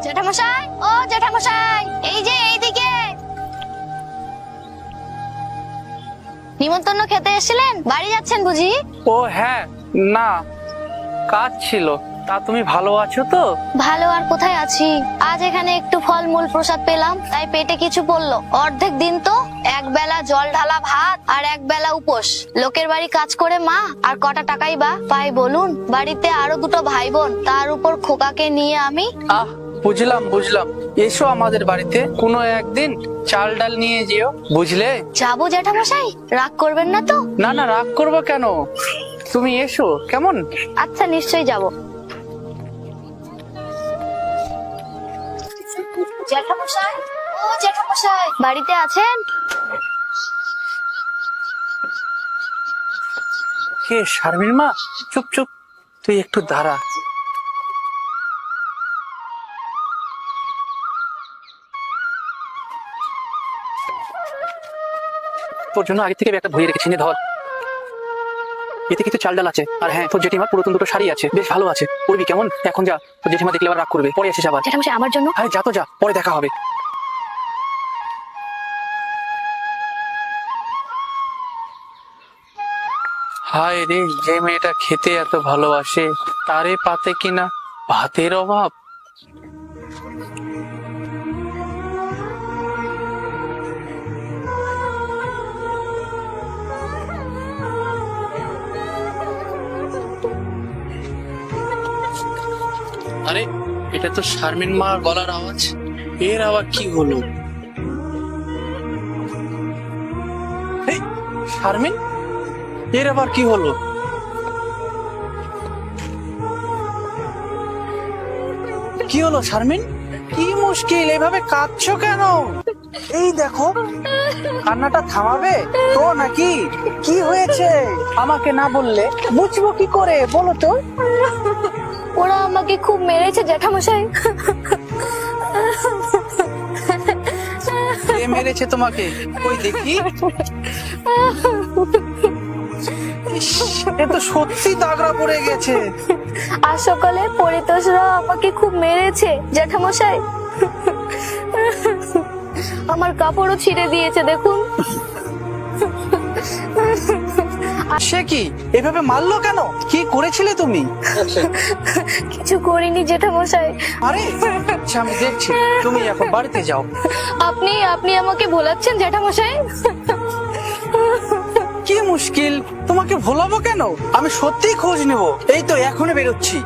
জেঠামশাই, ও জেঠামশাই, এই যে এইদিকে। নিমন্ত্রণ খেতে এসেছিলেন? বাড়ি যাচ্ছেন বুঝি? ও হ্যাঁ, না কাজ ছিল। তা তুমি ভালো আছো তো? ভালো আর কোথায় আছি, আজ এখানে একটু ফলমূল প্রসাদ পেলাম, তাই পেটে কিছু পড়লো। অর্ধেক দিন তো এক বেলা জল ঢালা ভাত আর এক বেলা উপোস। লোকের বাড়ি কাজ করে মা আর কটা টাকাই বা পাই বলুন? বাড়িতে আরো দুটো ভাই বোন, তার উপর খোকাকে নিয়ে আমি। আহ বুঝলাম বুঝলাম, এসো আমাদের বাড়িতে কোনো একদিন, চাল ডাল নিয়ে যেও, বুঝলে? যাবো জেঠামশাই, রাগ করবেন না তো? না না, রাগ করবো কেন, তুমি এসো কেমন। আচ্ছা, নিশ্চয়ই যাবো। জেঠামশাই, ও জেঠামশাই, বাড়িতে আছেন? কে? শারমিন মা? চুপ চুপ, তুই একটু দাঁড়া। তোর জন্য আগে থেকে একটা ধুয়ে রেখেছি, নে ধর। এতে কিছু চাল ডাল আছে, আর হ্যাঁ তোর জেঠিমার পুরাতন দুটো শাড়ি আছে, বেশ ভালো আছে, পরবি কেমন? এখন যা, তোর জেঠিমা দেখলে আবার রাগ করবে, পরে আসিস আবার। জেঠামশাই, আমার জন্য? আরে যা তো যা, পরে দেখা হবে। হায় রে, যে মেয়েটা খেতে এত ভালোবাসে, তারে পাতে কিনা ভাতের অভাব। আরে এটা তো শারমিন মার গলার আওয়াজ, এর আবার কি হলো? এই শারমিন, এর আবার কি হলো? কি হলো শারমিন? কি মুশকিল, এভাবে কাঁদছো কেন? এই দেখো, কান্নাটা থামাবে তো নাকি? কি হয়েছে আমাকে না বললে বুঝবো কি করে, বলো তো? ওরা আমাকে খুব মেরেছে জেঠামশাই। কে মেরেছে তোমাকে? কই দেখি। ইস, এ তো সত্যি দাগড়া পড়ে গেছে। আর সকালে পরিতোষরা আমাকে খুব মেরেছে জেঠামশাই। আমার কাপড়ও ছিঁড়ে দিয়েছে, দেখুন। সে কি, এভাবে মারলো কেন? কি করেছিলে তুমি? কিছু করিনি জেঠামশাই। আরে আচ্ছা, আমি দেখছি, তুমি এখন বাড়িতে যাও। আপনি আপনি আমাকে ভোলাচ্ছেন জেঠামশাই। কি মুশকিল, তোমাকে ভোলাবো কেন? আমি সত্যিই খোঁজ নেব, এই তো এখনই বেরোচ্ছি।